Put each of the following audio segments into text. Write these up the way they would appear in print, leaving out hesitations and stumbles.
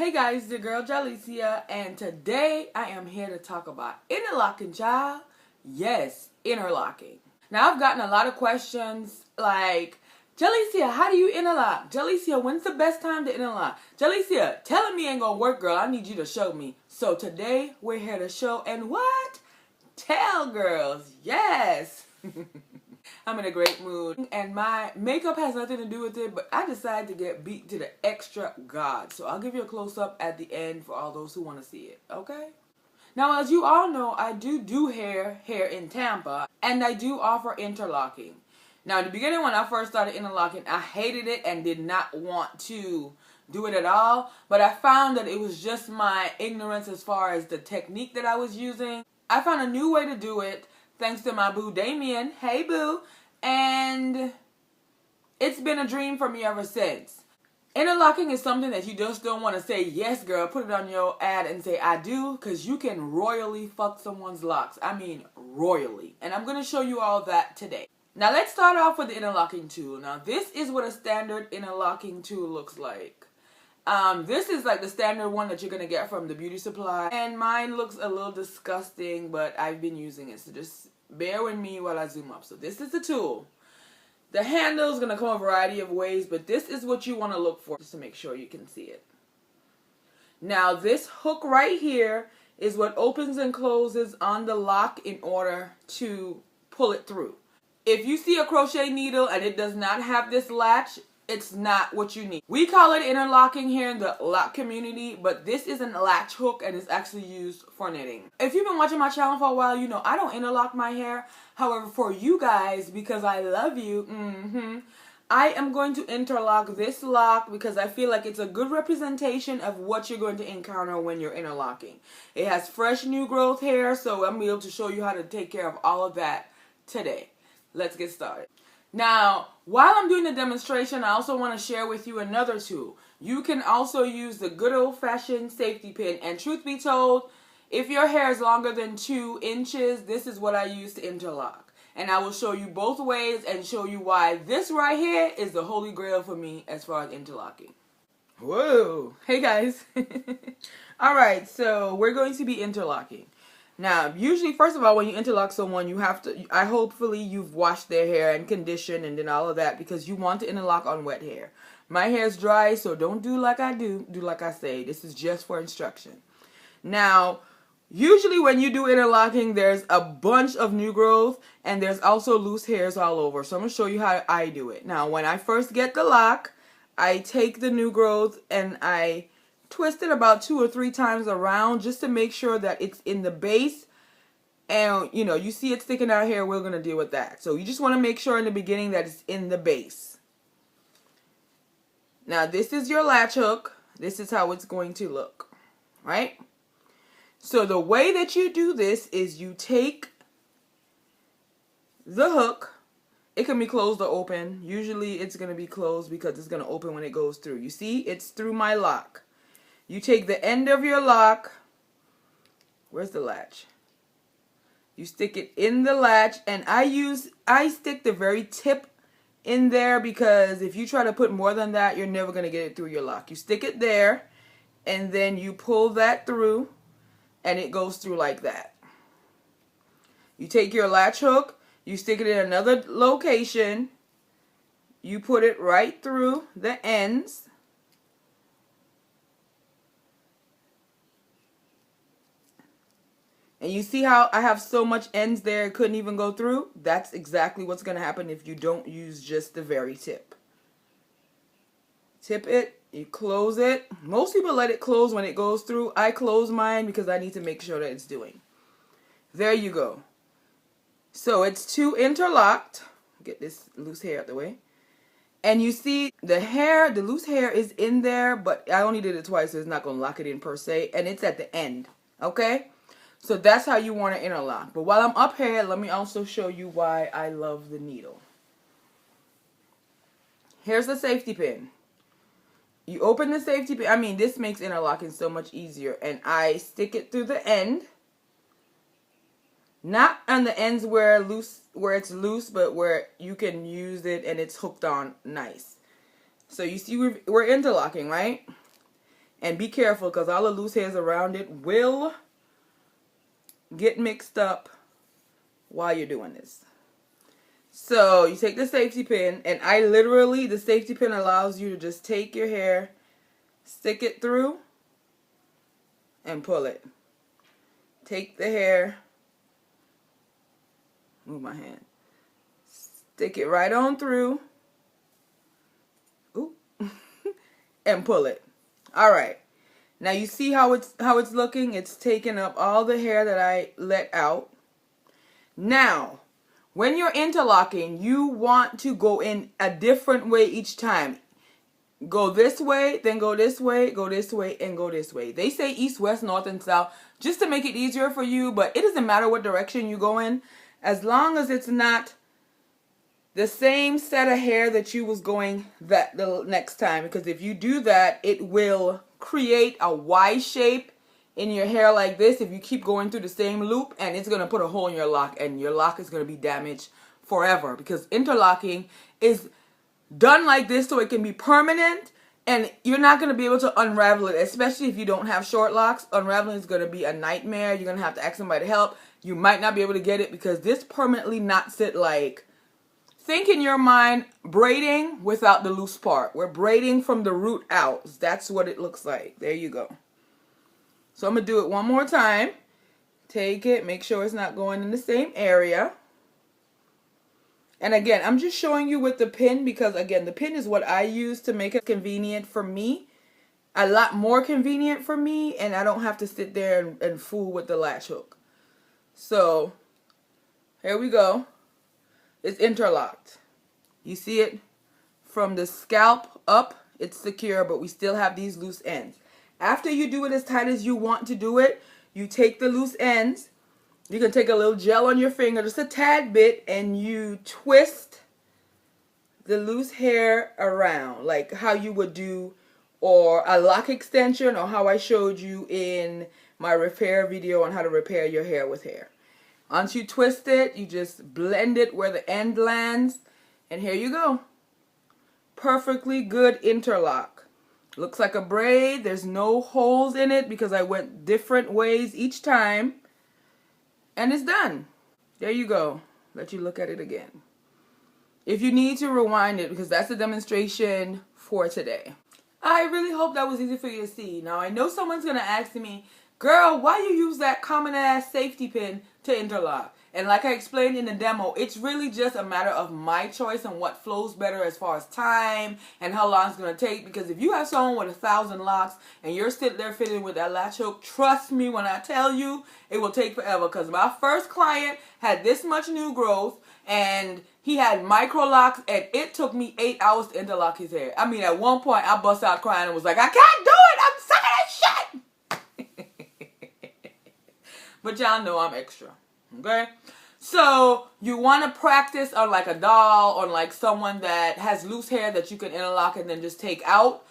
Hey guys, it's your girl Jalicia, and today I am here to talk about interlocking, child. Yes, interlocking. Now I've gotten a lot of questions like, Jalicia, how do you interlock? Jalicia, when's the best time to interlock? Jalicia, telling me ain't gonna work, girl. I need you to show me. So today we're here to show and what? Tell, girls. Yes. I'm in a great mood, and my makeup has nothing to do with it, but I decided to get beat to the extra god. So I'll give you a close-up at the end for all those who want to see it, okay? Now, as you all know, I do hair in Tampa, and I do offer interlocking. Now, in the beginning, when I first started interlocking, I hated it and did not want to do it at all, but I found that it was just my ignorance as far as the technique that I was using. I found a new way to do it, thanks to my boo Damien. Hey boo. And it's been a dream for me ever since. Interlocking is something that you just don't want to say, yes girl, put it on your ad and say I do, because you can royally fuck someone's locks. I mean royally. And I'm going to show you all that today. Now let's start off with the interlocking tool. Now this is what a standard interlocking tool looks like. This is like the standard one that you're going to get from the beauty supply. And mine looks a little disgusting, but I've been using it. So just bear with me while I zoom up. So this is the tool. The handle is going to come a variety of ways, but this is what you want to look for just to make sure you can see it. Now this hook right here is what opens and closes on the lock in order to pull it through. If you see a crochet needle and it does not have this latch, it's not what you need. We call it interlocking here in the lock community, but this isn't a latch hook and it's actually used for knitting. If you've been watching my channel for a while, you know I don't interlock my hair. However, for you guys, because I love you, I am going to interlock this lock because I feel like it's a good representation of what you're going to encounter when you're interlocking. It has fresh new growth hair, so I'm able to show you how to take care of all of that today. Let's get started. Now, while I'm doing the demonstration, I also want to share with you another tool. You can also use the good old-fashioned safety pin. And truth be told, if your hair is longer than 2 inches, this is what I use to interlock. And I will show you both ways and show you why this right here is the holy grail for me as far as interlocking. Whoa! Hey guys! Alright, so we're going to be interlocking. Now, usually, first of all, when you interlock someone, you have to, hopefully you've washed their hair and conditioned and then all of that because you want to interlock on wet hair. My hair is dry, so don't do like I do like I say. This is just for instruction. Now, usually when you do interlocking, there's a bunch of new growth and there's also loose hairs all over. So I'm going to show you how I do it. Now, when I first get the lock, I take the new growth and I twist it about 2 or 3 times around just to make sure that it's in the base. And you know, you see it sticking out here, we're going to deal with that. So you just want to make sure in the beginning that it's in the base. Now this is your latch hook. This is how it's going to look, right? So the way that you do this is you take the hook. It can be closed or open. Usually it's going to be closed because it's going to open when it goes through. You see, it's through my lock. You take the end of your lock. Where's the latch? You stick it in the latch, and I stick the very tip in there because if you try to put more than that, you're never going to get it through your lock. You stick it there, and then you pull that through, and it goes through like that. You take your latch hook, you stick it in another location, you put it right through the ends. And you see how I have so much ends there it couldn't even go through? That's exactly what's going to happen if you don't use just the very tip. Tip it, you close it. Most people let it close when it goes through. I close mine because I need to make sure that it's doing. There you go. So it's 2 interlocked. Get this loose hair out the way. And you see the hair, the loose hair is in there, but I only did it twice, so it's not going to lock it in per se. And it's at the end, okay? So that's how you want to interlock. But while I'm up here, let me also show you why I love the needle. Here's the safety pin. You open the safety pin. I mean, this makes interlocking so much easier. And I stick it through the end. Not on the ends where it's loose, but where you can use it and it's hooked on nice. So you see we're interlocking, right? And be careful because all the loose hairs around it will get mixed up while you're doing this. So you take the safety pin, and the safety pin allows you to just take your hair, stick it through, and pull it. Take the hair, move my hand, stick it right on through, ooh, and pull it. All right. Now you see how it's looking? It's taking up all the hair that I let out. Now, when you're interlocking, you want to go in a different way each time. Go this way, then go this way, go this way, and go this way. They say east, west, north, and south just to make it easier for you, but it doesn't matter what direction you go in, as long as it's not the same set of hair that you was going the next time. Because if you do that, it will create a Y shape in your hair like this if you keep going through the same loop, and it's going to put a hole in your lock, and your lock is going to be damaged forever, because interlocking is done like this so it can be permanent, and you're not going to be able to unravel it, especially if you don't have short locks. Unraveling is going to be a nightmare. You're going to have to ask somebody to help. You might not be able to get it because this permanently knots it. Like, think in your mind braiding without the loose part. We're braiding from the root out. That's what it looks like. There you go. So I'm going to do it one more time. Take it, make sure it's not going in the same area. And again, I'm just showing you with the pin because, again, the pin is what I use to make it convenient for me. A lot more convenient for me, and I don't have to sit there and fool with the latch hook. So, here we go. It's interlocked. You see it? From the scalp up, it's secure, but we still have these loose ends. After you do it as tight as you want to do it, you take the loose ends. You can take a little gel on your finger, just a tad bit, and you twist the loose hair around, like how you would do or a lock extension, or how I showed you in my repair video on how to repair your hair with hair. Once you twist it, you just blend it where the end lands, and here you go. Perfectly good interlock. Looks like a braid. There's no holes in it because I went different ways each time. And it's done. There you go. Let you look at it again. If you need to rewind it, because that's the demonstration for today. I really hope that was easy for you to see. Now, I know someone's going to ask me, girl, why you use that common ass safety pin to interlock? And like I explained in the demo, it's really just a matter of my choice and what flows better as far as time and how long it's going to take. Because if you have someone with 1,000 locks and you're sitting there fiddling with that latch hook, trust me when I tell you, it will take forever. Because my first client had this much new growth and he had micro locks, and it took me 8 hours to interlock his hair. I mean, at one point, I bust out crying and was like, I can't do it! I'm sick of this shit! But y'all know I'm extra. Okay? So, you want to practice on like a doll, or like someone that has loose hair that you can interlock and then just take out.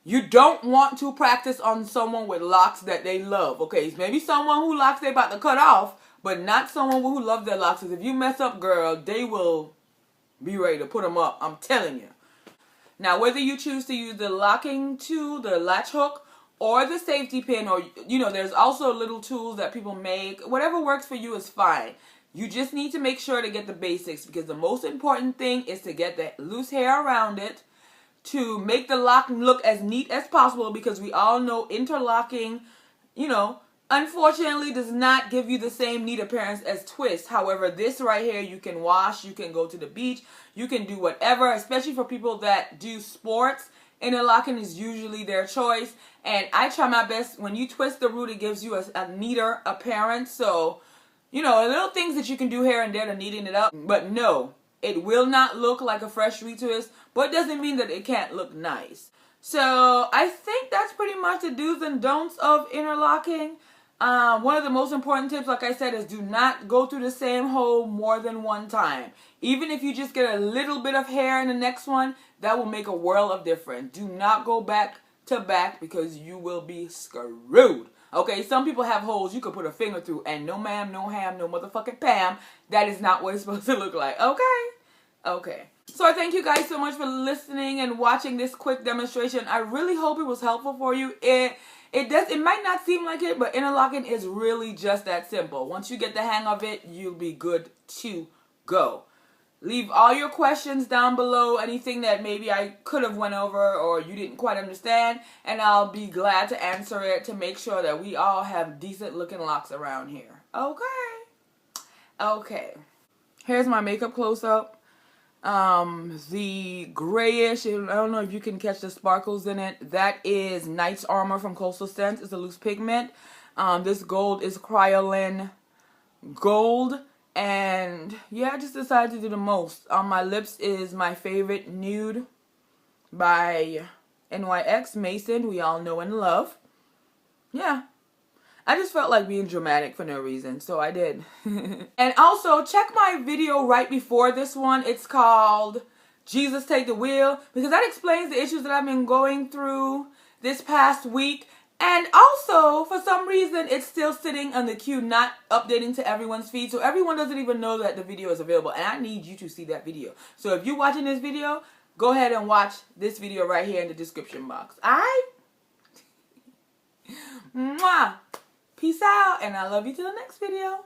You don't want to practice on someone with locks that they love. Okay? Maybe someone who locks they about to cut off, but not someone who loves their locks. Because if you mess up, girl, they will be ready to put them up. I'm telling you. Now, whether you choose to use the locking tool, the latch hook, or the safety pin, or, you know, there's also little tools that people make. Whatever works for you is fine. You just need to make sure to get the basics, because the most important thing is to get the loose hair around it to make the lock look as neat as possible, because we all know interlocking, you know, unfortunately does not give you the same neat appearance as twist. However, this right here, you can wash, you can go to the beach, you can do whatever, especially for people that do sports. Interlocking is usually their choice, and I try my best. When you twist the root, it gives you a neater appearance. So, you know, little things that you can do here and there to neaten it up. But no, it will not look like a fresh retwist, but it doesn't mean that it can't look nice. So I think that's pretty much the do's and don'ts of interlocking. One of the most important tips, like I said, is do not go through the same hole more than one time. Even if you just get a little bit of hair in the next one, that will make a world of difference. Do not go back to back, because you will be screwed. Okay, some people have holes you could put a finger through, and no ma'am, no ham, no motherfucking Pam. That is not what it's supposed to look like. Okay? Okay. So I thank you guys so much for listening and watching this quick demonstration. I really hope it was helpful for you. It might not seem like it, but interlocking is really just that simple. Once you get the hang of it, you'll be good to go. Leave all your questions down below, anything that maybe I could have went over or you didn't quite understand, and I'll be glad to answer it to make sure that we all have decent looking locks around here. Okay. Here's my makeup close-up. The grayish, I don't know if you can catch the sparkles in it. That is Knight's Armor from Coastal Scents. It's a loose pigment. This gold is Cryolin Gold. And yeah, I just decided to do the most. On my lips is my favorite Nude by NYX Mason. We all know and love. Yeah. I just felt like being dramatic for no reason, so I did. And also, check my video right before this one. It's called Jesus Take the Wheel, because that explains the issues that I've been going through this past week. And also, for some reason, it's still sitting on the queue, not updating to everyone's feed. So everyone doesn't even know that the video is available. And I need you to see that video. So if you're watching this video, go ahead and watch this video right here in the description box. Alright? Mwah! Peace out, and I love you till the next video.